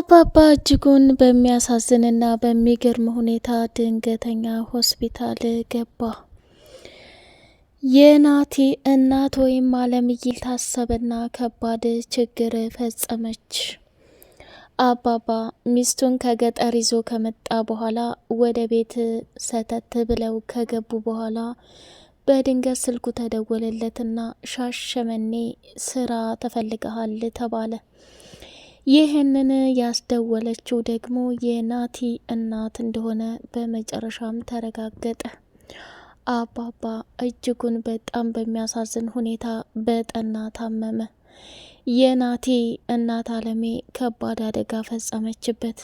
አባባ እጅጉን በሚያሳዝንና በሚገርም ሁኔታ ድንገተኛ ሆስፒታል ገባ። የናቲ እናት ወይም አለምዬ ታሰበና ከባድ ችግር ፈጸመች። አባባ ሚስቱን ከገጠር ይዞ ከመጣ በኋላ ወደ ቤት ሰተት ብለው ከገቡ በኋላ በድንገት ስልኩ ተደወለለትና ሻሸመኔ ስራ ተፈልገሃል ተባለ። ይህንን ያስደወለችው ደግሞ የናቲ እናት እንደሆነ በመጨረሻም ተረጋገጠ። አባባ እጅጉን በጣም በሚያሳዝን ሁኔታ በጠና ታመመ። የናቲ እናት አለሜ ከባድ አደጋ ፈጸመችበት።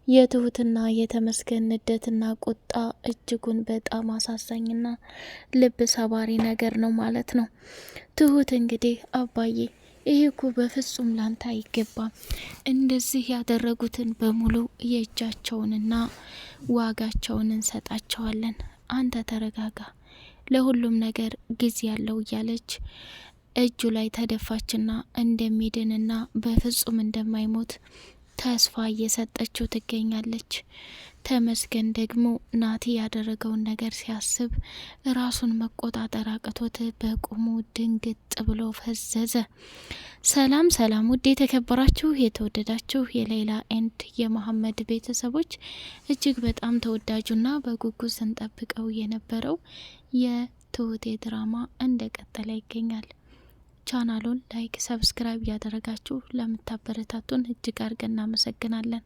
የትሁትና የተመስገን ንዴትና ቁጣ እጅጉን በጣም አሳዛኝና ልብ ሰባሪ ነገር ነው ማለት ነው። ትሁት እንግዲህ አባዬ ይሄ እኮ በፍጹም ላንተ አይገባም፣ እንደዚህ ያደረጉትን በሙሉ የእጃቸውንና ዋጋቸውን እንሰጣቸዋለን፣ አንተ ተረጋጋ፣ ለሁሉም ነገር ጊዜ ያለው እያለች እጁ ላይ ተደፋችና እንደሚድንና በፍጹም እንደማይሞት ተስፋ እየሰጠችው ትገኛለች። ተመስገን ደግሞ ናቲ ያደረገውን ነገር ሲያስብ ራሱን መቆጣጠር አቅቶት በቁሙ ድንግጥ ብሎ ፈዘዘ። ሰላም ሰላም! ውድ የተከበራችሁ የተወደዳችሁ የሌላ ኤንድ የመሐመድ ቤተሰቦች እጅግ በጣም ተወዳጁና በጉጉት ስንጠብቀው የነበረው የትሁቴ ድራማ እንደቀጠለ ይገኛል። ቻናሉን ላይክ፣ ሰብስክራይብ እያደረጋችሁ ለምታበረታቱን እጅግ አድርገን እናመሰግናለን።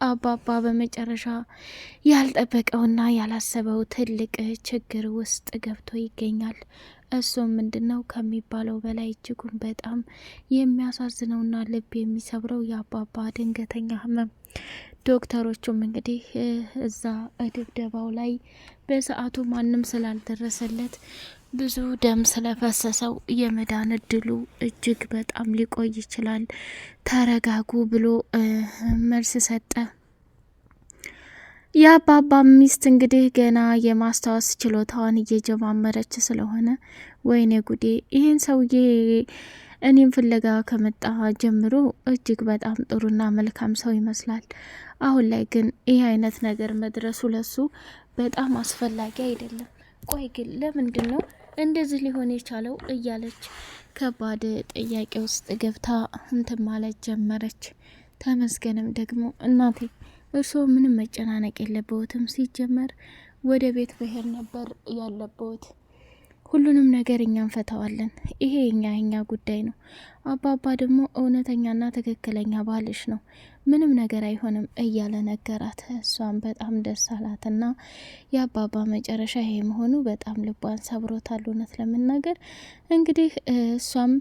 አባባ በመጨረሻ ያልጠበቀውና ያላሰበው ትልቅ ችግር ውስጥ ገብቶ ይገኛል። እሱም ምንድነው ከሚባለው በላይ እጅጉን በጣም የሚያሳዝነውና ልብ የሚሰብረው የአባባ ድንገተኛ ህመም። ዶክተሮቹም እንግዲህ እዛ ድብደባው ላይ በሰዓቱ ማንም ስላልደረሰለት ብዙ ደም ስለፈሰሰው የመዳን እድሉ እጅግ በጣም ሊቆይ ይችላል፣ ተረጋጉ ብሎ መልስ ሰጠ። የአባባ ሚስት እንግዲህ ገና የማስታወስ ችሎታዋን እየጀማመረች ስለሆነ ወይኔ ጉዴ፣ ይህን ሰውዬ እኔም ፍለጋ ከመጣ ጀምሮ እጅግ በጣም ጥሩና መልካም ሰው ይመስላል። አሁን ላይ ግን ይህ አይነት ነገር መድረሱ ለሱ በጣም አስፈላጊ አይደለም። ቆይ ግን ለምንድን ነው እንደዚህ ሊሆን የቻለው እያለች ከባድ ጥያቄ ውስጥ ገብታ እንትን ማለት ጀመረች። ተመስገንም ደግሞ እናቴ እርስዎ ምንም መጨናነቅ የለብዎትም፣ ሲጀመር ወደ ቤት ብሄር ነበር ያለብዎት፣ ሁሉንም ነገር እኛ እንፈታዋለን፣ ይሄ የኛ ጉዳይ ነው። አባባ ደግሞ እውነተኛና ትክክለኛ ባልሽ ነው፣ ምንም ነገር አይሆንም እያለ ነገራት። እሷም በጣም ደስ አላትና የአባባ መጨረሻ ይሄ መሆኑ በጣም ልቧን ሰብሮታል። እውነት ለመናገር እንግዲህ እሷም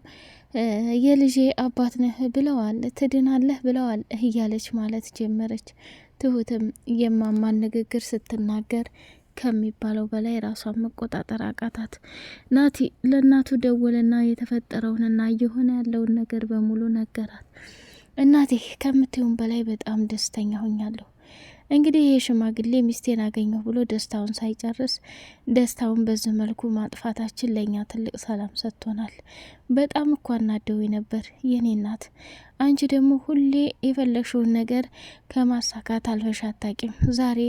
የልጄ አባት ነህ ብለዋል፣ ትድናለህ ብለዋል እያለች ማለት ጀመረች። ትሁትም የማማን ንግግር ስትናገር ከሚባለው በላይ ራሷን መቆጣጠር አቃታት። ናቲ ለእናቱ ደወለና የተፈጠረውንና እየሆነ ያለውን ነገር በሙሉ ነገራት። እናቴ ከምትዩን በላይ በጣም ደስተኛ ሆኛለሁ። እንግዲህ ይህ ሽማግሌ ሚስቴን አገኘሁ ብሎ ደስታውን ሳይጨርስ ደስታውን በዚህ መልኩ ማጥፋታችን ለእኛ ትልቅ ሰላም ሰጥቶናል። በጣም እኮ አናደው ነበር የኔ እናት። አንቺ ደግሞ ሁሌ የፈለግሽውን ነገር ከማሳካት አልፈሽ አታቂም። ዛሬ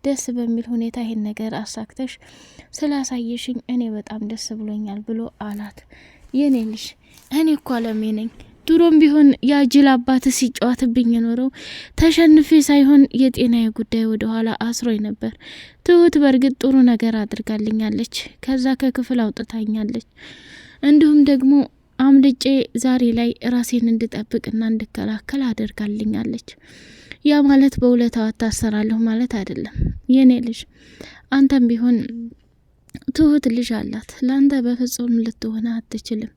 ደስ በሚል ሁኔታ ይሄን ነገር አሳክተሽ ስላሳየሽኝ እኔ በጣም ደስ ብሎኛል ብሎ አላት። የኔ ልጅ እኔ እኮ አለሜ ነኝ። ድሮም ቢሆን ያጅል አባት ሲጫወትብኝ ኖረው ተሸንፌ ሳይሆን የጤናዬ ጉዳይ ወደ ኋላ አስሮኝ ነበር። ትሁት በእርግጥ ጥሩ ነገር አድርጋልኛለች፣ ከዛ ከክፍል አውጥታኛለች። እንዲሁም ደግሞ አምልጬ ዛሬ ላይ ራሴን እንድጠብቅና እንድከላከል አድርጋልኛለች። ያ ማለት በውለታዋ ታሰራለሁ ማለት አይደለም የኔ ልጅ። አንተም ቢሆን ትሁት ልጅ አላት፣ ለአንተ በፍጹም ልትሆነ አትችልም።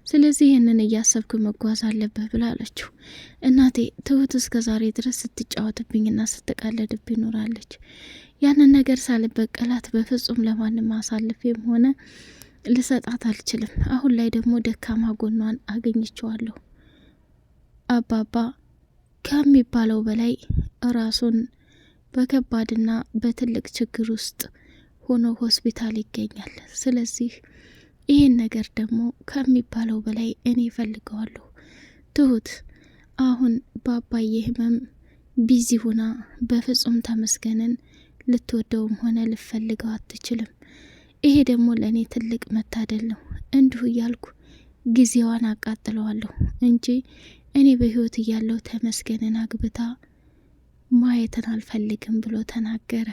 ስለዚህ ይህንን እያሰብክ መጓዝ አለብህ ብላ አለችው። እናቴ ትሁት እስከ ዛሬ ድረስ ስትጫወትብኝና ስትቀለድብኝ ኖራለች። ያንን ነገር ሳልበቀላት በፍጹም ለማንም አሳልፌም ሆነ ልሰጣት አልችልም። አሁን ላይ ደግሞ ደካማ ጎኗን አገኝቸዋለሁ። አባባ ከሚባለው በላይ ራሱን በከባድና በትልቅ ችግር ውስጥ ሆኖ ሆስፒታል ይገኛል። ስለዚህ ይህን ነገር ደግሞ ከሚባለው በላይ እኔ እፈልገዋለሁ። ትሁት አሁን በአባዬ ህመም ቢዚ ሆና በፍጹም ተመስገንን ልትወደውም ሆነ ልፈልገው አትችልም። ይሄ ደግሞ ለእኔ ትልቅ መታደል ነው። እንዲሁ እያልኩ ጊዜዋን አቃጥለዋለሁ እንጂ እኔ በህይወት እያለሁ ተመስገንን አግብታ ማየትን አልፈልግም ብሎ ተናገረ።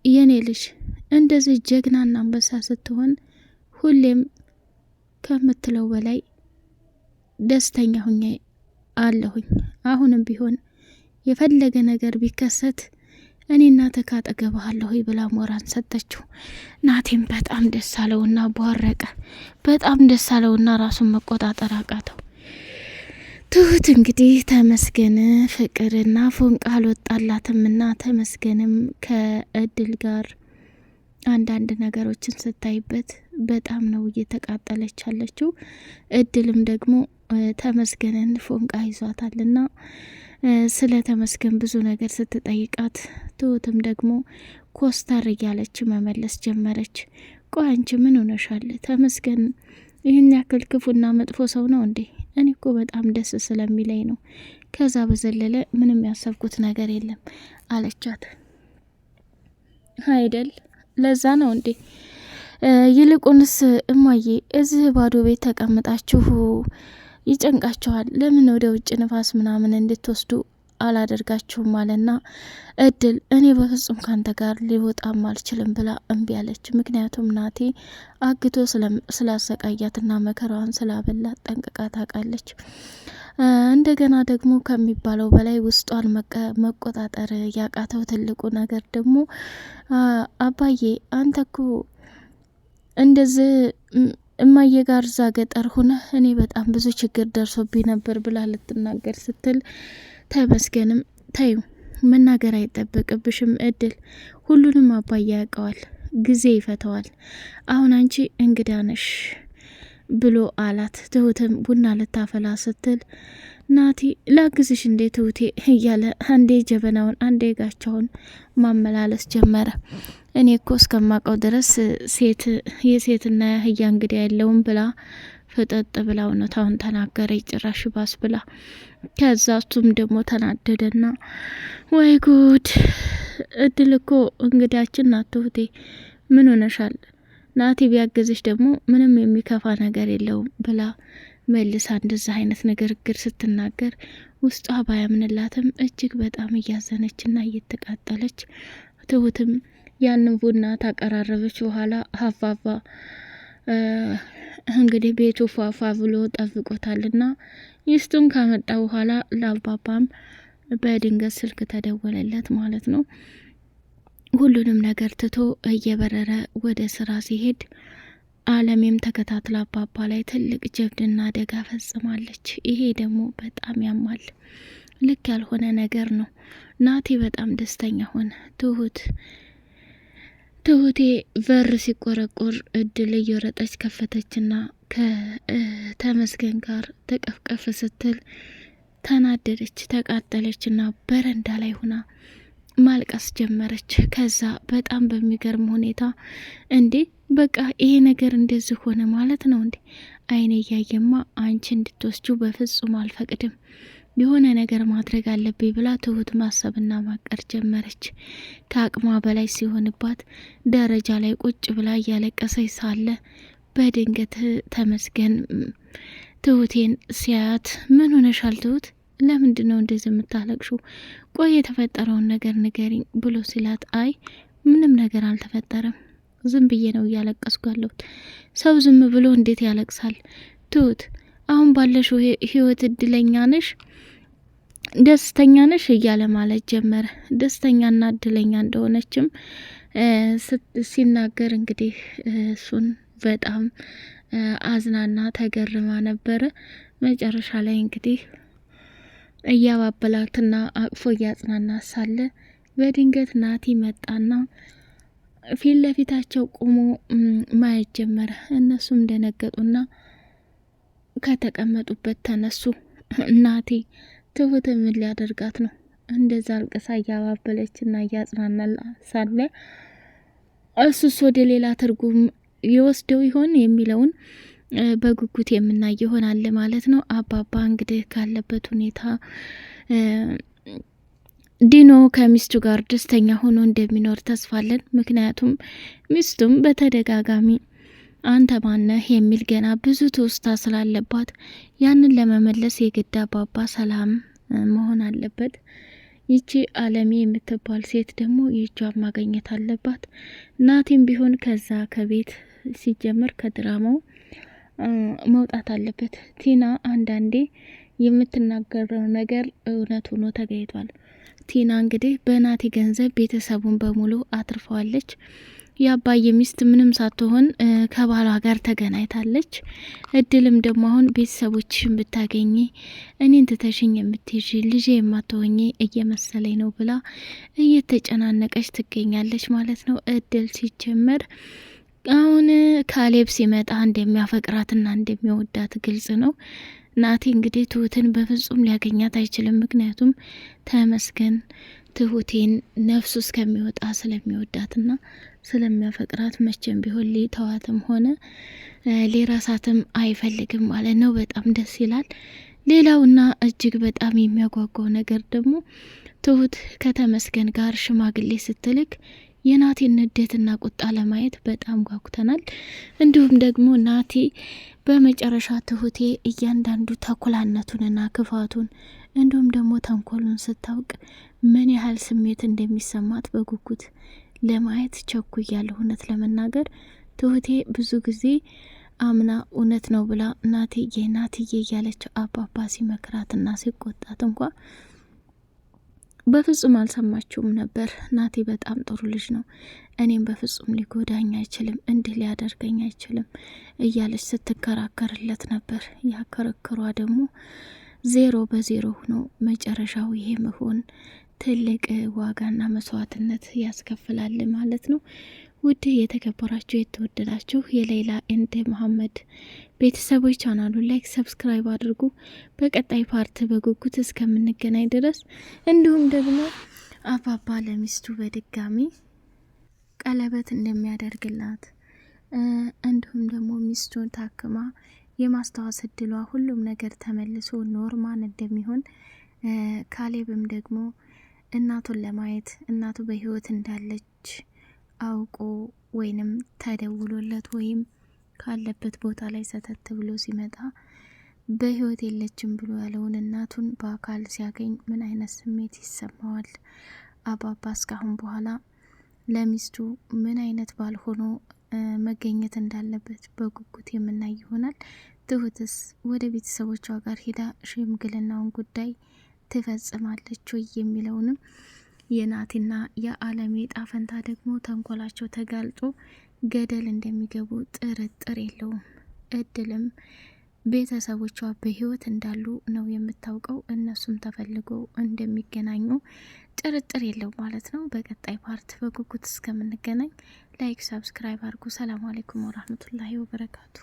የኔ ልጅ እንደዚህ ጀግናና አንበሳ ስትሆን ሁሌም ከምትለው በላይ ደስተኛ ሁኜ አለሁኝ። አሁንም ቢሆን የፈለገ ነገር ቢከሰት እኔ እናትህ ካጠገብህ አለሁ ብላ ሞራን ሰጠችው። ናቴም በጣም ደስ አለውና ቦረቀ። በጣም ደስ አለውና ራሱን መቆጣጠር አቃተው። ትሁት እንግዲህ ተመስገን ፍቅርና ፎንቃ አልወጣላትምና ተመስገንም ከእድል ጋር አንዳንድ ነገሮችን ስታይበት በጣም ነው እየተቃጠለች ያለችው። እድልም ደግሞ ተመስገንን ፎንቃ ይዟታልና ስለ ተመስገን ብዙ ነገር ስትጠይቃት ትሁትም ደግሞ ኮስታር እያለች መመለስ ጀመረች። ቆይ አንቺ ምን ሆነሻል? ተመስገን ይህን ያክል ክፉና መጥፎ ሰው ነው እንዴ? እኔ እኮ በጣም ደስ ስለሚለኝ ነው። ከዛ በዘለለ ምንም ያሰብኩት ነገር የለም አለቻት። አይደል? ለዛ ነው እንዴ? ይልቁንስ እማዬ እዚህ ባዶ ቤት ተቀምጣችሁ ይጨንቃችኋል። ለምን ወደ ውጭ ንፋስ ምናምን እንድትወስዱ አላደርጋችሁም አለና እድል እኔ በፍጹም ካንተ ጋር ሊወጣም አልችልም ብላ እምቢ አለች። ምክንያቱም ናቴ አግቶ ስላሰቃያትና መከራዋን ስላበላት ጠንቅቃ ታውቃለች። እንደገና ደግሞ ከሚባለው በላይ ውስጧን መቆጣጠር ያቃተው ትልቁ ነገር ደግሞ አባዬ አንተ እኮ እንደዚህ እማዬ ጋር እዛ ገጠር ሆነ እኔ በጣም ብዙ ችግር ደርሶብኝ ነበር ብላ ልትናገር ስትል ተመስገንም ታዩ መናገር አይጠበቅብሽም እድል፣ ሁሉንም አባዬ ያውቀዋል፣ ጊዜ ይፈተዋል። አሁን አንቺ እንግዳ ነሽ ብሎ አላት። ትሁትም ቡና ልታፈላ ስትል ናቲ ላግዝሽ እንዴ ትሁቴ እያለ አንዴ ጀበናውን አንዴ ጋቻውን ማመላለስ ጀመረ። እኔ እኮ እስከማቀው ድረስ የሴትና ያህያ እንግዳ ያለውም ብላ ፍጠጥ ብላ እውነታውን ተናገረ። ጭራሽ ባስ ብላ ከዛ እሱም ደግሞ ተናደደና ወይ ጉድ እድል እኮ እንግዳችን ናት ትሁቴ ምን ሆነሻል? ናቲ ቢያገዝሽ ደግሞ ምንም የሚከፋ ነገር የለውም ብላ መልሳ እንደዛ አይነት ንግግር ስትናገር ውስጧ ባያምንላትም እጅግ በጣም እያዘነችና እየተቃጠለች ትሁትም ያንን ቡና ታቀራረበች በኋላ ሀፋፋ እንግዲህ ቤቱ ፏፏ ብሎ ጠብቆታልና ይስቱን ካመጣ በኋላ ለአባባም በድንገት ስልክ ተደወለለት ማለት ነው። ሁሉንም ነገር ትቶ እየበረረ ወደ ስራ ሲሄድ አለሜም ተከታትላ አባባ ላይ ትልቅ ጀብድና አደጋ ፈጽማለች። ይሄ ደግሞ በጣም ያማል። ልክ ያልሆነ ነገር ነው። ናቴ በጣም ደስተኛ ሆነ። ትሁቴ በር ሲቆረቆር እድል እየወረጠች ከፈተችና ከተመስገን ጋር ተቀፍቀፍ ስትል ተናደደች፣ ተቃጠለችና በረንዳ ላይ ሆና ማልቀስ ጀመረች። ከዛ በጣም በሚገርም ሁኔታ እንዴ በቃ ይሄ ነገር እንደዚህ ሆነ ማለት ነው እንዴ? አይኔ እያየማ አንቺ እንድትወስጁ በፍጹም አልፈቅድም፣ የሆነ ነገር ማድረግ አለብኝ ብላ ትሁት ማሰብና ማቀር ጀመረች። ከአቅሟ በላይ ሲሆንባት ደረጃ ላይ ቁጭ ብላ እያለቀሰች ሳለ በድንገት ተመስገን ትሁቴን ሲያያት ምን ሆነሻል ትሁት? ለምንድን ነው እንደዚህ የምታለቅሹ? ቆይ የተፈጠረውን ነገር ንገሪኝ ብሎ ሲላት አይ ምንም ነገር አልተፈጠረም፣ ዝም ብዬ ነው እያለቀስኩ ያለሁት። ሰው ዝም ብሎ እንዴት ያለቅሳል? ትሁት አሁን ባለሽው ህይወት እድለኛ ነሽ፣ ደስተኛ ነሽ እያለ ማለት ጀመረ። ደስተኛና እድለኛ እንደሆነችም ሲናገር እንግዲህ እሱን በጣም አዝናና ተገርማ ነበረ። መጨረሻ ላይ እንግዲህ እያባበላትና አቅፎ እያጽናና ሳለ በድንገት ናቲ መጣና ፊት ለፊታቸው ቆሞ ማየት ጀመረ። እነሱም ደነገጡና ከተቀመጡበት ተነሱ። ናቲ ትሁት ምን ሊያደርጋት ነው? እንደዛ አልቅሳ እያባበለችና እያጽናናላ ሳለ እሱስ ወደ ሌላ ትርጉም ይወስደው ይሆን የሚለውን በጉጉት የምናይ ይሆናል ማለት ነው። አባባ እንግዲህ ካለበት ሁኔታ ዲኖ ከሚስቱ ጋር ደስተኛ ሆኖ እንደሚኖር ተስፋለን። ምክንያቱም ሚስቱም በተደጋጋሚ አንተ ማነህ የሚል ገና ብዙ ትውስታ ስላለባት ያንን ለመመለስ የግድ አባባ ሰላም መሆን አለበት። ይቺ አለሜ የምትባል ሴት ደግሞ የእጇን ማገኘት አለባት። ናቲም ቢሆን ከዛ ከቤት ሲጀመር ከድራማው መውጣት አለበት። ቲና አንዳንዴ የምትናገረው ነገር እውነት ሆኖ ተገኝቷል። ቲና እንግዲህ በናቲ ገንዘብ ቤተሰቡን በሙሉ አትርፈዋለች። የአባዬ ሚስት ምንም ሳትሆን ከባሏ ጋር ተገናኝታለች። እድልም ደግሞ አሁን ቤተሰቦችሽን ብታገኚ እኔን ትተሽኝ የምትይዥ ልጄ የማትሆኚ እየመሰለኝ ነው ብላ እየተጨናነቀች ትገኛለች ማለት ነው። እድል ሲጀመር አሁን ካሌብ ሲመጣ እንደሚያፈቅራትና እንደሚወዳት ግልጽ ነው። ናቲ እንግዲህ ትሁትን በፍጹም ሊያገኛት አይችልም። ምክንያቱም ተመስገን ትሁቴን ነፍሱ እስከሚወጣ ስለሚወዳትና ስለሚያፈቅራት መቼም ቢሆን ሊተዋትም ሆነ ሊረሳትም አይፈልግም ማለት ነው። በጣም ደስ ይላል። ሌላውና እጅግ በጣም የሚያጓጓው ነገር ደግሞ ትሁት ከተመስገን ጋር ሽማግሌ ስትልክ የናቲን ንዴትና ቁጣ ለማየት በጣም ጓጉተናል። እንዲሁም ደግሞ ናቲ በመጨረሻ ትሁቴ እያንዳንዱ ተኩላነቱንና ክፋቱን እንዲሁም ደግሞ ተንኮሉን ስታውቅ ምን ያህል ስሜት እንደሚሰማት በጉጉት ለማየት ቸኩያለሁ። እውነት ለመናገር ትሁቴ ብዙ ጊዜ አምና እውነት ነው ብላ ናትዬ እያለች አባባ ሲመክራትና ሲቆጣት እንኳ በፍጹም አልሰማችውም ነበር። ናቲ በጣም ጥሩ ልጅ ነው፣ እኔም በፍጹም ሊጎዳኝ አይችልም፣ እንዲህ ሊያደርገኝ አይችልም እያለች ስትከራከርለት ነበር። ያከረክሯ ደግሞ 0-0 ሆኖ መጨረሻው ይሄ መሆን ትልቅ ዋጋና መስዋዕትነት ያስከፍላል ማለት ነው። ውድ የተከበራችሁ የተወደዳችሁ የሌላ ኤንድ መሐመድ ቤተሰቦች ቻናሉን ላይክ፣ ሰብስክራይብ አድርጉ። በቀጣይ ፓርት በጉጉት እስከምንገናኝ ድረስ እንዲሁም ደግሞ አባባ ለሚስቱ በድጋሚ ቀለበት እንደሚያደርግላት እንዲሁም ደግሞ ሚስቱን ታክማ የማስታወስ እድሏ ሁሉም ነገር ተመልሶ ኖርማል እንደሚሆን ካሌብም ደግሞ እናቱን ለማየት እናቱ በህይወት እንዳለች አውቆ ወይንም ተደውሎለት ወይም ካለበት ቦታ ላይ ሰተት ብሎ ሲመጣ በህይወት የለችም ብሎ ያለውን እናቱን በአካል ሲያገኝ ምን አይነት ስሜት ይሰማዋል? አባባ እስካሁን በኋላ ለሚስቱ ምን አይነት ባል ሆኖ መገኘት እንዳለበት በጉጉት የምናይ ይሆናል። ትሁትስ ወደ ቤተሰቦቿ ጋር ሄዳ ሽምግልናውን ጉዳይ ትፈጽማለች ወይ የሚለውንም የናቲና የአለሜ ጣፈንታ ደግሞ ተንኮላቸው ተጋልጦ ገደል እንደሚገቡ ጥርጥር የለውም። እድልም ቤተሰቦቿ በህይወት እንዳሉ ነው የምታውቀው። እነሱም ተፈልገው እንደሚገናኙ ጥርጥር የለው ማለት ነው። በቀጣይ ፓርት በጉጉት እስከምንገናኝ ላይክ፣ ሰብስክራይብ አድርጉ። ሰላም አለይኩም ወራህመቱላሂ ወበረካቱ።